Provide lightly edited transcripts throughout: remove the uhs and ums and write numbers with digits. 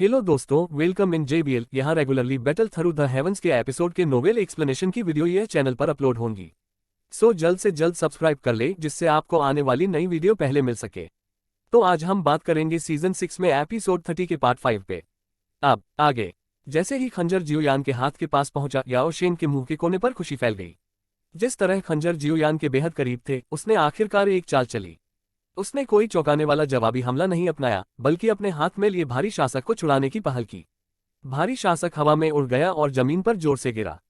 Hello दोस्तों, welcome in JBL। यहाँ regularly battle through the heavens के एपिसोड के नोवेल एक्सप्लेनेशन की वीडियो यह चैनल पर अपलोड होंगी। सो जल्द से जल्द सब्सक्राइब कर ले जिससे आपको आने वाली नई वीडियो पहले मिल सके। तो आज हम बात करेंगे सीजन 6 में एपिसोड 30 के पार्ट 5 पे। अब आगे। जैसे ही खंजर जियोयान के हाथ के पास पहुंचा, याओ शेन के मुंह के कोने पर खुशी फैल गई। जिस तरह खंजर जियोयान के बेहद करीब थे, उसने आखिरकार एक चाल चली। उसने कोई चौंकाने वाला जवाबी हमला नहीं अपनाया, बल्कि अपने हाथ में लिए भारी शासक को छुड़ाने की पहल की। भारी शासक हवा में उड़ गया और जमीन पर जोर से गिरा।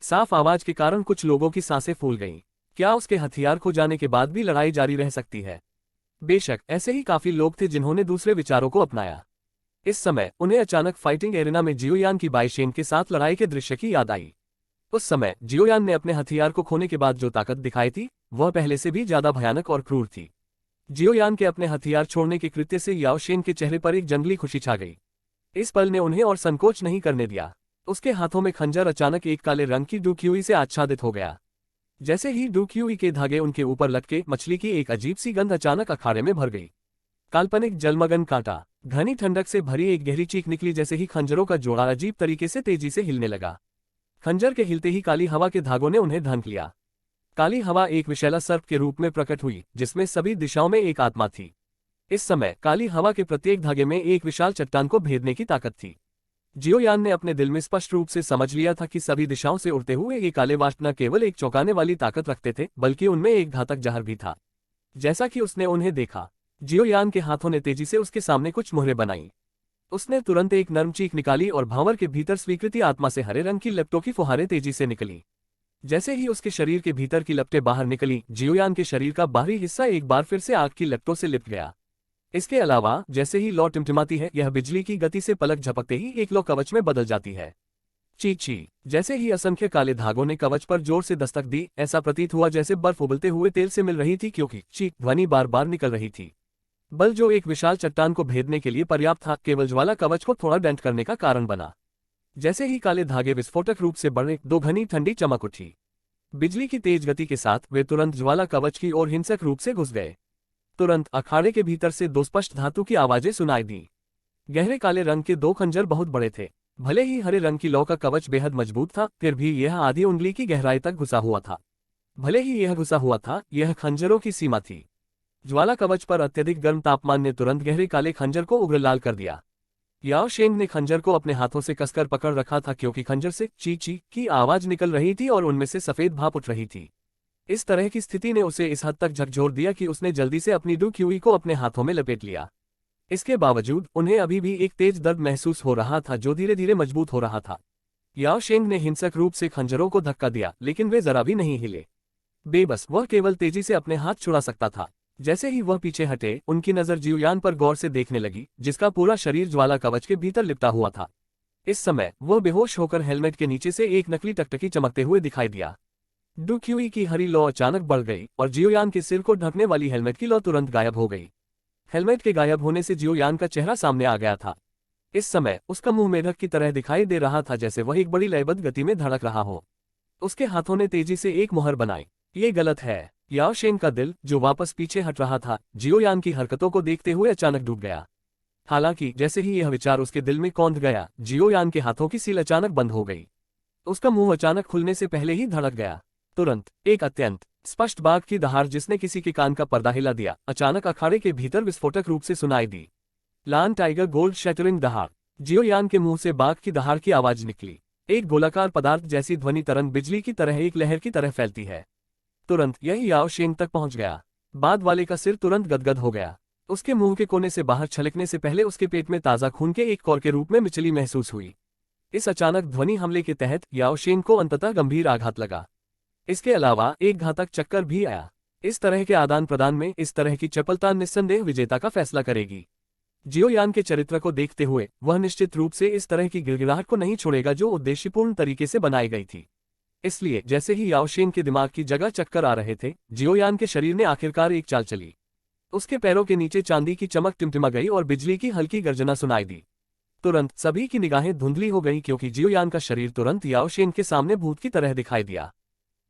साफ आवाज के कारण कुछ लोगों की सांसें फूल गईं। क्या उसके हथियार खो जाने के बाद भी लड़ाई जारी रह सकती है? बेशक ऐसे ही काफी लोग थे जिन्होंने दूसरे विचारों को अपनाया। इस समय उन्हें अचानक फाइटिंग एरिना में जियोयान की बाइशेन के साथ लड़ाई के दृश्य की याद आई। उस समय जियोयान ने अपने हथियार को खोने के बाद जो ताकत दिखाई थी, वह पहले से भी ज्यादा भयानक और क्रूर थी। जियोयान के अपने हथियार छोड़ने के कृत्य से याओ शेन के चेहरे पर एक जंगली खुशी छा गई। इस पल ने उन्हें और संकोच नहीं करने दिया। उसके हाथों में खंजर अचानक एक काले रंग की डुक्यूई से आच्छादित हो गया। जैसे ही डुक्यूई के धागे उनके ऊपर लटके, मछली की एक अजीब सी गंध अचानक अखाड़े में भर गई। काल्पनिक जलमग्न कांटा, घनी ठंडक से भरी एक गहरी चीख निकली जैसे ही खंजरों का जोड़ा अजीब तरीके से तेजी से हिलने लगा। खंजर के हिलते ही काली हवा के धागों ने उन्हें ढांक लिया। काली हवा एक विशैला सर्प के रूप में प्रकट हुई, जिसमें सभी दिशाओं में एक आत्मा थी। इस समय काली हवा के प्रत्येक धागे में एक विशाल चट्टान को भेदने की ताकत थी। जियोयान ने अपने दिल में स्पष्ट रूप से समझ लिया था कि सभी दिशाओं से उड़ते हुए ये काले वाष्प न केवल एक चौंकाने वाली ताकत रखते थे, बल्कि उनमें एक घातक जहर भी था। जैसा कि उसने उन्हें देखा, जियोयान के हाथों ने तेजी से उसके सामने कुछ मुहरें बनाई। उसने तुरंत एक नर्म चीख निकाली और भांवर के भीतर स्वीकृति आत्मा से हरे रंग की लपटों की फुहारें तेजी से निकली। जैसे ही उसके शरीर के भीतर की लपटें बाहर निकली, जियोयान के शरीर का बाहरी हिस्सा एक बार फिर से आग की लपटों से लिपट गया। इसके अलावा जैसे ही लौ टिमटिमाती है, यह बिजली की गति से पलक झपकते ही एक लौ कवच में बदल जाती है। चीख ची। जैसे ही असंख्य काले धागों ने कवच पर जोर से दस्तक दी, ऐसा प्रतीत हुआ जैसे बर्फ उबलते हुए तेल से मिल रही थी, क्योंकि चीख ध्वनि बार बार निकल रही थी। बल जो एक विशाल चट्टान को भेदने के लिए पर्याप्त था, केवल ज्वाला कवच को थोड़ा डेंट करने का कारण बना। जैसे ही काले धागे विस्फोटक रूप से बढ़े, दो घनी ठंडी चमक उठी। बिजली की तेज गति के साथ वे तुरंत ज्वाला कवच की ओर हिंसक रूप से घुस गए। तुरंत अखाड़े के भीतर से दो स्पष्ट धातु की आवाजें सुनाई दी। गहरे काले रंग के दो खंजर बहुत बड़े थे। भले ही हरे रंग की लौ का कवच बेहद मजबूत था, फिर भी यह आधी उंगली की गहराई तक घुसा हुआ था। भले ही यह घुसा हुआ था, यह खंजरों की सीमा थी। ज्वाला कवच पर अत्यधिक गर्म तापमान ने तुरंत गहरे काले खंजर को उग्र लाल कर दिया। याओ शेंग ने खंजर को अपने हाथों से कसकर पकड़ रखा था, क्योंकि खंजर से ची ची की आवाज निकल रही थी और उनमें से सफेद भाप उठ रही थी। इस तरह की स्थिति ने उसे इस हद तक झकझोर दिया कि उसने जल्दी से अपनी डुक्यूई को अपने हाथों में लपेट लिया। इसके बावजूद उन्हें अभी भी एक तेज दर्द महसूस हो रहा था, जो धीरे धीरे मजबूत हो रहा था। याओ शेंग ने हिंसक रूप से खंजरों को धक्का दिया, लेकिन वे जरा भी नहीं हिले। बेबस वह केवल तेजी से अपने हाथ छुड़ा सकता था। जैसे ही वह पीछे हटे, उनकी नजर जियोयान पर गौर से देखने लगी, जिसका पूरा शरीर ज्वाला कवच के भीतर लिपटा हुआ था। इस समय वह बेहोश होकर हेलमेट के नीचे से एक नकली टकटकी चमकते हुए दिखाई दिया। डुक्यूई की हरी लौ अचानक बढ़ गई और जियोयान के सिर को ढकने वाली हेलमेट की लौ तुरंत गायब हो गई। हेलमेट के गायब होने से जियोयान का चेहरा सामने आ गया था। इस समय उसका मुंह मेढक की तरह दिखाई दे रहा था, जैसे वह एक बड़ी लयबद्ध गति में धड़क रहा हो। उसके हाथों ने तेजी से एक मुहर बनाई। ये गलत है। याओ शेन का दिल, जो वापस पीछे हट रहा था, जियोयान की हरकतों को देखते हुए अचानक डूब गया। हालांकि जैसे ही यह विचार उसके दिल में कौंध गया, जियोयान के हाथों की सील अचानक बंद हो गई। उसका मुंह अचानक खुलने से पहले ही धड़क गया। तुरंत एक अत्यंत स्पष्ट बाघ की दहाड़, जिसने किसी के कान का पर्दा हिला दिया, अचानक अखाड़े के भीतर विस्फोटक रूप से सुनाई दी। लान टाइगर गोल्ड शैटरिंग दहाड़। जियोयान के मुंह से बाघ की दहाड़ की आवाज निकली। एक गोलाकार पदार्थ जैसी ध्वनि तरंग बिजली की तरह एक लहर की तरह फैलती है। तुरंत यह याओ शेंग तक पहुंच गया। बाद वाले का सिर तुरंत गदगद हो गया। उसके मुंह के कोने से बाहर छलकने से पहले उसके पेट में ताजा खून के एक कौर के रूप में मिचली महसूस हुई। इस अचानक ध्वनि हमले के तहत याओ शेंग को अंततः गंभीर आघात लगा। इसके अलावा एक घातक चक्कर भी आया। इस तरह के आदान प्रदान में इस तरह की चपलता निस्संदेह विजेता का फैसला करेगी। जियोयान के चरित्र को देखते हुए वह निश्चित रूप से इस तरह की गिड़गिड़ाहट को नहीं छोड़ेगा, जो उद्देश्यपूर्ण तरीके से बनाई गई थी। इसलिए जैसे ही याओ शेन के दिमाग की जगह चक्कर आ रहे थे, जियोयान के शरीर ने आखिरकार एक चाल चली। उसके पैरों के नीचे चांदी की चमक टिमटिमा गई और बिजली की हल्की गर्जना सुनाई दी। तुरंत सभी की निगाहें धुंधली हो गईं, क्योंकि जियोयान का शरीर तुरंत याओ शेन के सामने भूत की तरह दिखाई दिया।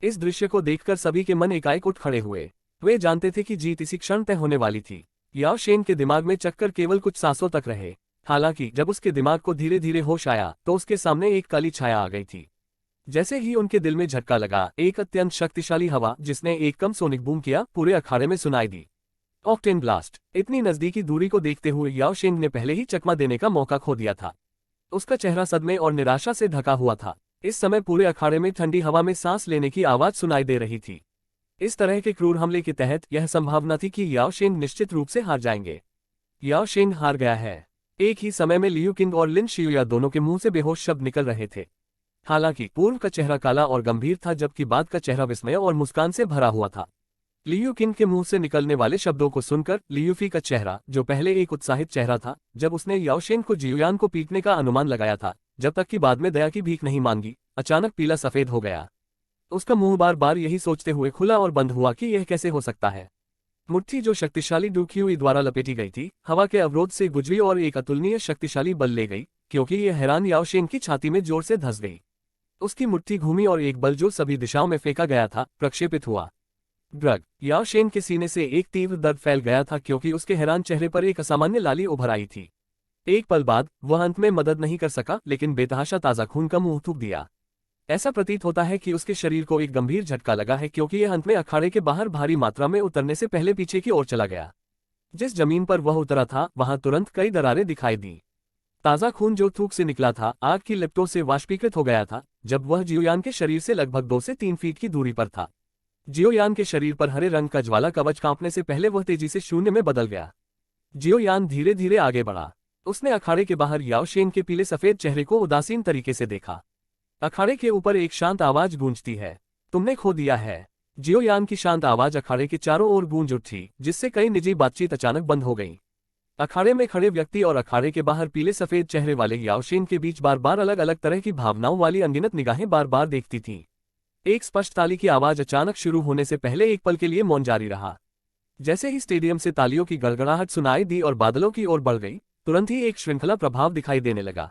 इस दृश्य को देखकर सभी के मन एकाएक उठ खड़े हुए। वे जानते थे कि जीत इसी क्षण तय होने वाली थी। याओ शेन के दिमाग में चक्कर केवल कुछ सांसों तक रहे। हालांकि जब उसके दिमाग को धीरे धीरे होश आया तो उसके सामने एक काली छाया आ गई थी। जैसे ही उनके दिल में झटका लगा, एक अत्यंत शक्तिशाली हवा जिसने एक कम सोनिक बूम किया पूरे अखाड़े में सुनाई दी। Octane blast. इतनी नजदीकी दूरी को देखते हुए याओ शेंग ने पहले ही चकमा देने का मौका खो दिया था। उसका चेहरा सदमे और निराशा से ढका हुआ था। इस समय पूरे अखाड़े में ठंडी हवा में सांस लेने की आवाज सुनाई दे रही थी। इस तरह के क्रूर हमले के तहत यह संभावना थी कि याओ शेंग निश्चित रूप से हार जाएंगे। याओ शेंग हार गया है। एक ही समय में लियू किंग और लिन शियुया दोनों के मुंह से बेहोश शब्द निकल रहे थे। हालांकि पूर्व का चेहरा काला और गंभीर था, जबकि बाद का चेहरा विस्मय और मुस्कान से भरा हुआ था। लियू किंग के मुंह से निकलने वाले शब्दों को सुनकर लियूफी का चेहरा, जो पहले एक उत्साहित चेहरा था जब उसने याओ शेंग को जियुयान को पीटने का अनुमान लगाया था, जब तक कि बाद में दया की भीख नहीं मांगी, अचानक पीला सफेद हो गया। उसका मुंह बार बार यही सोचते हुए खुला और बंद हुआ कि यह कैसे हो सकता है। मुट्ठी जो शक्तिशाली डूक्यूई द्वारा लपेटी गई थी, हवा के अवरोध से गुजरी और एक अतुलनीय शक्तिशाली बल ले गई, क्योंकि यह हैरान याओ शेंग की छाती में जोर से धंस गई। उसकी मुट्ठी घूमी और एक बल जो सभी दिशाओं में फेंका गया था प्रक्षेपित हुआ। ड्रग। याओ शेंग के सीने से एक तीव्र दर्द फैल गया था, क्योंकि उसके हैरान चेहरे पर एक असामान्य लाली उभर आई थी। एक पल बाद वह अंत में मदद नहीं कर सका, लेकिन बेतहाशा ताज़ा खून का मुंह थूक दिया। ऐसा प्रतीत होता है कि उसके शरीर को एक गंभीर झटका लगा है, क्योंकि यह अंत में अखाड़े के बाहर भारी मात्रा में उतरने से पहले पीछे की ओर चला गया। जिस जमीन पर वह उतरा था वहां तुरंत कई दरारें दिखाई दी। ताज़ा खून जो थूक से निकला था आग की लिपटों से वाष्पीकृत हो गया था जब वह जियोयान के शरीर से लगभग 2 से 3 फीट की दूरी पर था। जियोयान के शरीर पर हरे रंग का ज्वाला कवच कांपने से पहले वह तेजी से शून्य में बदल गया। जियोयान धीरे धीरे आगे बढ़ा। उसने अखाड़े के बाहर याओ शेंग के पीले सफेद चेहरे को उदासीन तरीके से देखा। अखाड़े के ऊपर एक शांत आवाज गूंजती है, तुमने खो दिया है। जियोयान की शांत आवाज अखाड़े के चारों ओर गूंज उठी, जिससे कई निजी बातचीत अचानक बंद हो गई। अखाड़े में खड़े व्यक्ति और अखाड़े के बाहर पीले सफेद चेहरे वाले याओ शेंग के बीच बार बार अलग अलग तरह की भावनाओं वाली अनगिनत निगाहें बार बार देखती थीं। एक स्पष्ट ताली की आवाज अचानक शुरू होने से पहले एक पल के लिए मौन जारी रहा। जैसे ही स्टेडियम से तालियों की गड़गड़ाहट सुनाई दी और बादलों की ओर बढ़ गई, तुरंत ही एक श्रृंखला प्रभाव दिखाई देने लगा।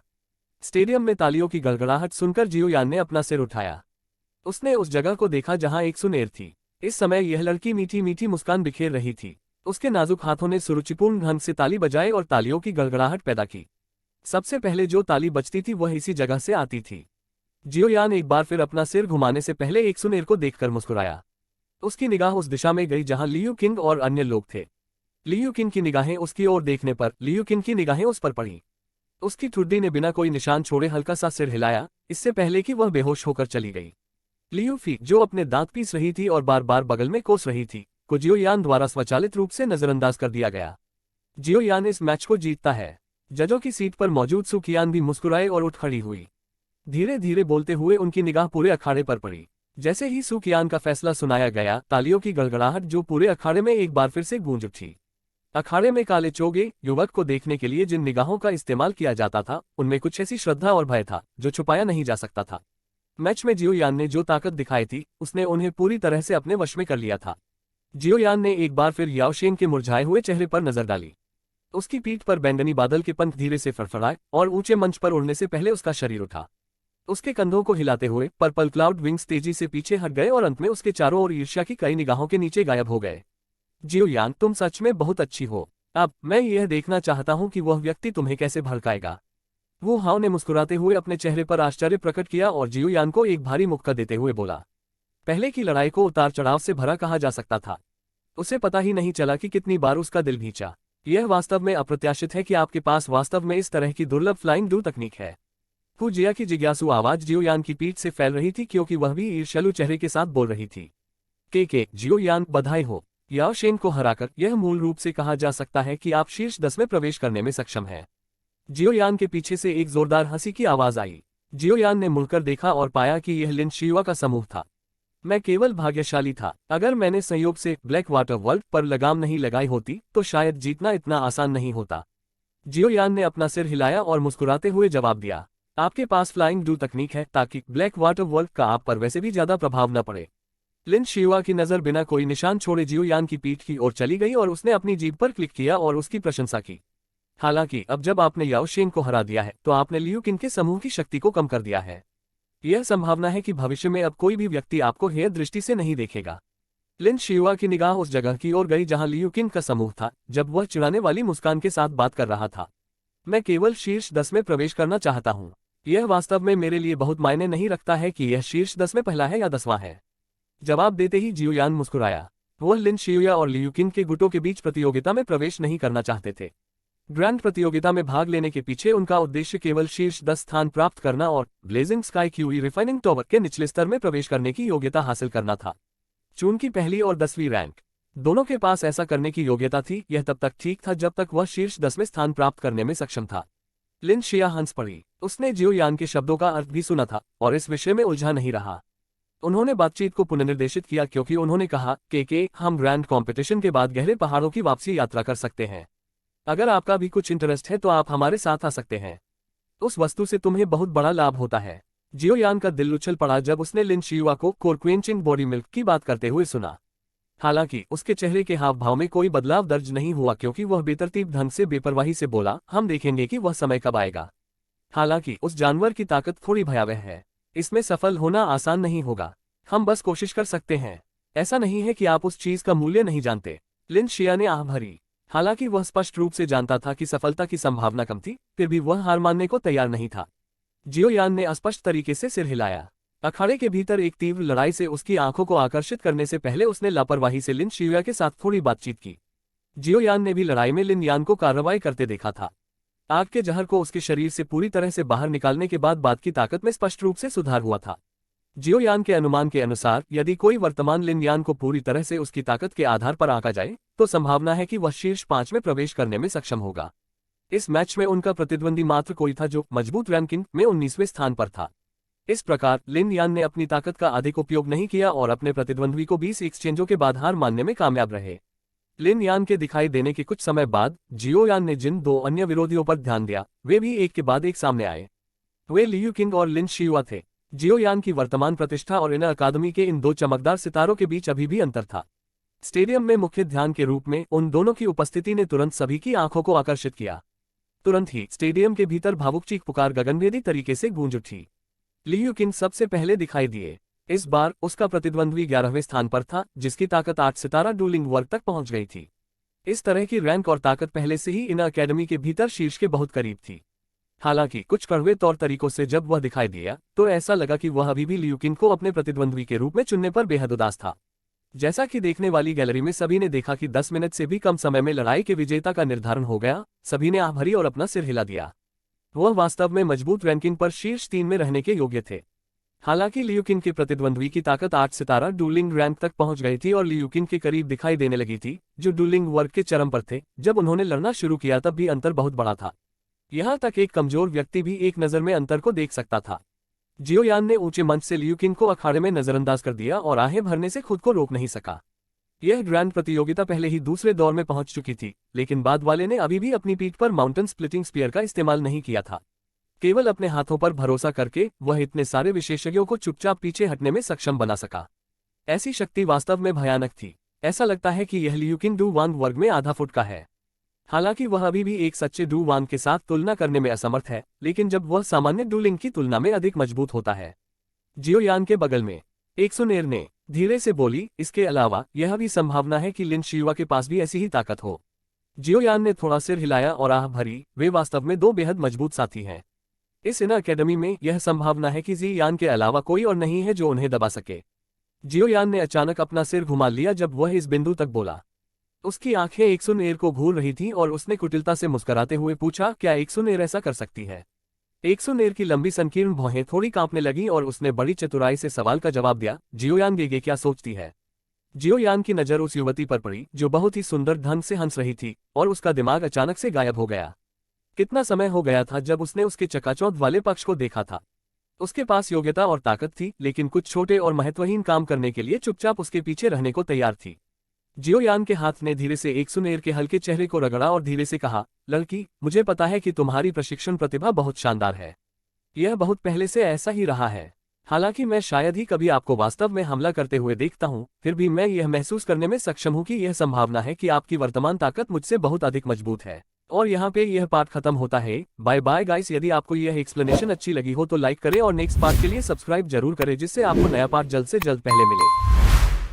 स्टेडियम में तालियों की गड़गड़ाहट सुनकर जियोयान ने अपना सिर उठाया। उसने उस जगह को देखा जहां एक सुनेर थी। इस समय यह लड़की मीठी मीठी मुस्कान बिखेर रही थी। उसके नाजुक हाथों ने सुरुचिपूर्ण ढंग से ताली बजाई और तालियों की गड़गड़ाहट पैदा की। सबसे पहले जो ताली बजती थी वह इसी जगह से आती थी। जियोयान एक बार फिर अपना सिर घुमाने से पहले एक सुनेर को देखकर मुस्कुराया। उसकी निगाह उस दिशा में गई जहां लियू किंग और अन्य लोग थे। लियू किंग की निगाहें उसकी ओर देखने पर लियू किंग की निगाहें उस पर पड़ी। उसकी ठुड्डी ने बिना कोई निशान छोड़े हल्का सा सिर हिलाया, इससे पहले कि वह बेहोश होकर चली गई। लियू फी, जो अपने दांत पीस रही थी और बार बार बगल में कोस रही थी, को जियोयान द्वारा स्वचालित रूप से नजरअंदाज कर दिया गया। जियोयान इस मैच को जीतता है। जजों की सीट पर मौजूद सुकियान भी मुस्कुराए और उठ खड़ी हुई। धीरे धीरे बोलते हुए उनकी निगाह पूरे अखाड़े पर पड़ी। जैसे ही सुकियान का फैसला सुनाया गया, तालियों की गड़गड़ाहट जो पूरे अखाड़े में एक बार फिर से गूंज उठी। अखाड़े में काले चोगे युवक को देखने के लिए जिन निगाहों का इस्तेमाल किया जाता था, उनमें कुछ ऐसी श्रद्धा और भय था जो छुपाया नहीं जा सकता था। मैच में जियोयान ने जो ताकत दिखाई थी, उसने उन्हें पूरी तरह से अपने वश में कर लिया था। जियोयान ने एक बार फिर याओ शेंग के मुरझाए हुए चेहरे पर नजर डाली। उसकी पीठ पर बैंगनी बादल के पंख धीरे से फड़फड़ाए और ऊंचे मंच पर उड़ने से पहले उसका शरीर उठा। उसके कंधों को हिलाते हुए पर्पल क्लाउड विंग्स तेजी से पीछे हट गए और अंत में उसके चारों ओर ईर्ष्या की कई निगाहों के नीचे गायब हो गए। जियोयान, तुम सच में बहुत अच्छी हो। अब मैं यह देखना चाहता हूं कि वह व्यक्ति तुम्हें कैसे भड़काएगा। वू हाओ ने मुस्कुराते हुए अपने चेहरे पर आश्चर्य प्रकट किया और जियोयान को एक भारी मुक्का देते हुए बोला। पहले की लड़ाई को उतार चढ़ाव से भरा कहा जा सकता था। उसे पता ही नहीं चला कि कितनी बार उसका दिल भींचा। यह वास्तव में अप्रत्याशित है कि आपके पास वास्तव में इस तरह की दुर्लभ फ्लाइंग डू तकनीक है। फूजिया की जिज्ञासु आवाज जियोयान की पीठ से फैल रही थी, क्योंकि वह भी ईर्ष्यालु चेहरे के साथ बोल रही थी। के जियोयान, बधाई हो। याओ शेंग को हराकर यह मूल रूप से कहा जा सकता है कि आप शीर्ष 10 में प्रवेश करने में सक्षम हैं। जियोयान के पीछे से एक जोरदार हंसी की आवाज आई। जियोयान ने मुड़कर देखा और पाया कि यह लिन शियुआ का समूह था। मैं केवल भाग्यशाली था। अगर मैंने संयोग से ब्लैक वाटर वर्ल्ड पर लगाम नहीं लगाई होती तो शायद जीतना इतना आसान नहीं होता। जियोयान ने अपना सिर हिलाया और मुस्कुराते हुए जवाब दिया, आपके पास फ्लाइंग डू तकनीक है ताकि ब्लैक वाटर वर्ल्ड का आप पर वैसे भी ज्यादा प्रभाव न पड़े। लिन शियुआ की नजर बिना कोई निशान छोड़े जियोयान की पीठ की ओर चली गई और उसने अपनी जीभ पर क्लिक किया और उसकी प्रशंसा की। हालांकि अब जब आपने याओ शेंग को हरा दिया है तो आपने लियू किंग के समूह की शक्ति को कम कर दिया है। यह संभावना है कि भविष्य में अब कोई भी व्यक्ति आपको हेय दृष्टि से नहीं देखेगा। लिन शियुआ की निगाह उस जगह की ओर गई जहां लियू किंग का समूह था, जब वह चिढ़ाने वाली मुस्कान के साथ बात कर रहा था। मैं केवल शीर्ष 10 में प्रवेश करना चाहता हूँ। यह वास्तव में मेरे लिए बहुत मायने नहीं रखता है कि यह शीर्ष 10 में पहला है या 10वां है। जवाब देते ही जियोयान मुस्कुराया। वह लिन शियुया और लियू किन के गुटों के बीच प्रतियोगिता में प्रवेश नहीं करना चाहते थे। ग्रैंड प्रतियोगिता में भाग लेने के पीछे उनका उद्देश्य केवल शीर्ष 10 स्थान प्राप्त करना और blazing sky QE refining tower के निचले स्तर में प्रवेश करने की योग्यता हासिल करना था। चून की पहली और 10वीं रैंक दोनों के पास ऐसा करने की योग्यता थी। यह तब तक ठीक था जब तक वह शीर्ष 10 में स्थान प्राप्त करने में सक्षम था। लिन शिया हंस पड़ी। उसने जियोयान के शब्दों का अर्थ भी सुना था और इस विषय में उलझा नहीं रहा। उन्होंने बातचीत को पुनर्निर्देशित किया क्योंकि उन्होंने कहा कि हम ग्रैंड कॉम्पिटिशन के बाद गहरे पहाड़ों की वापसी यात्रा कर सकते हैं। अगर आपका भी कुछ इंटरेस्ट है तो आप हमारे साथ आ सकते हैं। उस वस्तु से तुम्हें बहुत बड़ा लाभ होता है। जियोयान का दिल उछल पड़ा जब उसने लिन शियुआ को कोरक्वेंचिंग बॉडी मिल्क की बात करते हुए सुना। हालांकि उसके चेहरे के हाव भाव में कोई बदलाव दर्ज नहीं हुआ क्योंकि वह बेतरतीब ढंग से बेपरवाही से बोला, हम देखेंगे कि वह समय कब आएगा। हालांकि उस जानवर की ताकत थोड़ी भयावह है। इसमें सफल होना आसान नहीं होगा। हम बस कोशिश कर सकते हैं। ऐसा नहीं है कि आप उस चीज का मूल्य नहीं जानते। लिन शिया ने आह भरी। हालांकि वह स्पष्ट रूप से जानता था कि सफलता की संभावना कम थी, फिर भी वह हार मानने को तैयार नहीं था। जियोयान ने अस्पष्ट तरीके से सिर हिलाया। अखाड़े के भीतर एक तीव्र लड़ाई से उसकी आंखों को आकर्षित करने से पहले उसने लापरवाही से लिन शियुया के साथ थोड़ी बातचीत की। जियोयान ने भी लड़ाई में लिन यान को कार्रवाई करते देखा था। आग के जहर को उसके शरीर से पूरी तरह से बाहर निकालने के बाद बात की ताकत में स्पष्ट रूप से सुधार हुआ था। जियोयान के अनुमान के अनुसार यदि कोई वर्तमान लिन यान को पूरी तरह से उसकी ताकत के आधार पर आंका जाए तो संभावना है कि वह शीर्ष 5 में प्रवेश करने में सक्षम होगा। इस मैच में उनका प्रतिद्वंदी मात्र कोई था जो मजबूत रैंकिंग में 19वें स्थान पर था। इस प्रकार लिन यान ने अपनी ताकत का अधिक उपयोग नहीं किया और अपने प्रतिद्वंदी को 20 एक्सचेंजों के बाद हार मानने में कामयाब रहे। लिन यान के दिखाई देने के कुछ समय बाद जियोयान ने जिन 2 अन्य विरोधियों पर ध्यान दिया वे भी एक के बाद एक सामने आए। वे लियू किंग और लिन शियुआ थे। जियोयान की वर्तमान प्रतिष्ठा और इन अकादमी के इन 2 चमकदार सितारों के बीच अभी भी अंतर था। स्टेडियम में मुख्य ध्यान के रूप में उन दोनों की उपस्थिति ने तुरंत सभी की आंखों को आकर्षित किया। तुरंत ही स्टेडियम के भीतर भावुक चीख पुकार गगनभेदी तरीके से गूंज उठी। लियू किंग सबसे पहले दिखाई दिए। इस बार उसका प्रतिद्वंदी 11वें स्थान पर था, जिसकी ताकत 8 सितारा डूलिंग वर्ग तक पहुंच गई थी। इस तरह की रैंक और ताकत पहले से ही इन अकेडमी के भीतर शीर्ष के बहुत करीब थी। हालांकि कुछ कड़वे तौर तरीकों से जब वह दिखाई दिया तो ऐसा लगा कि वह अभी भी लियू किंग को अपने प्रतिद्वंदी के रूप में चुनने पर बेहद उदास था। जैसा कि देखने वाली गैलरी में सभी ने देखा कि 10 मिनट से भी कम समय में लड़ाई के विजेता का निर्धारण हो गया। सभी ने आह भरी और अपना सिर हिला दिया। वह वास्तव में मजबूत रैंकिंग पर शीर्ष 3 में रहने के योग्य थे। हालांकि लियू किंग के प्रतिद्वंदी की ताकत 8 सितारा डूलिंग रैंक तक पहुंच गई थी और लियू किंग के करीब दिखाई देने लगी थी, जो डूलिंग वर्ग के चरम पर थे। जब उन्होंने लड़ना शुरू किया तब भी अंतर बहुत बड़ा था। यहां तक एक कमजोर व्यक्ति भी एक नजर में अंतर को देख सकता था। जियोयान ने ऊंचे मंच से लियू किंग को अखाड़े में नजरअंदाज कर दिया और आहें भरने से खुद को रोक नहीं सका। यह ग्रैंड प्रतियोगिता पहले ही दूसरे दौर में पहुंच चुकी थी, लेकिन बाद वाले ने अभी भी अपनी पीठ पर माउंटेन स्प्लिटिंग स्पीयर का इस्तेमाल नहीं किया था। केवल अपने हाथों पर भरोसा करके वह इतने सारे विशेषज्ञों को चुपचाप पीछे हटने में सक्षम बना सका। ऐसी शक्ति वास्तव में भयानक थी। ऐसा लगता है कि यह लियू किंग डू वांग वर्ग में आधा फुट का है। हालांकि वह अभी भी एक सच्चे डू वांग के साथ तुलना करने में असमर्थ है, लेकिन जब वह सामान्य डूलिंग की तुलना में अधिक मजबूत होता है। जियोयान के बगल में एक सुनेर ने धीरे से बोली, इसके अलावा यह भी संभावना है कि लिन शियुआ के पास भी ऐसी ही ताकत हो। जियोयान ने थोड़ा सिर हिलाया और आह भरी। वे वास्तव में 2 बेहद मजबूत साथी हैं। इस इन अकेडमी में यह संभावना है कि जियान के अलावा कोई और नहीं है जो उन्हें दबा सके। जियोयान ने अचानक अपना सिर घुमा लिया जब वह इस बिंदु तक बोला। उसकी आंखें एक सुनेर को घूर रही थीं और उसने कुटिलता से मुस्कुराते हुए पूछा, क्या एक सुनेर ऐसा कर सकती है? एक सुनेर की लंबी संकीर्ण भौहें थोड़ी कांपने लगी और उसने बड़ी चतुराई से सवाल का जवाब दिया, जियोयान गेगे क्या सोचती है? जियोयान की नजर उस युवती पर पड़ी जो बहुत ही सुंदर ढंग से हंस रही थी और उसका दिमाग अचानक से गायब हो गया। कितना समय हो गया था जब उसने उसके चकाचौंध वाले पक्ष को देखा था। उसके पास योग्यता और ताकत थी, लेकिन कुछ छोटे और महत्वहीन काम करने के लिए चुपचाप उसके पीछे रहने को तैयार थी। जियोयान के हाथ ने धीरे से एक सुनेर के हल्के चेहरे को रगड़ा और धीरे से कहा, लड़की, मुझे पता है कि तुम्हारी प्रशिक्षण प्रतिभा बहुत शानदार है। यह बहुत पहले से ऐसा ही रहा है। हालांकि मैं शायद ही कभी आपको वास्तव में हमला करते हुए देखता हूं, फिर भी मैं यह महसूस करने में सक्षम हूं कि यह संभावना है कि आपकी वर्तमान ताकत मुझसे बहुत अधिक मजबूत है। और यहाँ पे यह पार्ट खत्म होता है। Bye bye guys. यदि आपको यह एक्सप्लेनेशन अच्छी लगी हो तो लाइक करें और नेक्स्ट पार्ट के लिए सब्सक्राइब जरूर करें, जिससे आपको नया पार्ट जल्द से जल्द पहले मिले।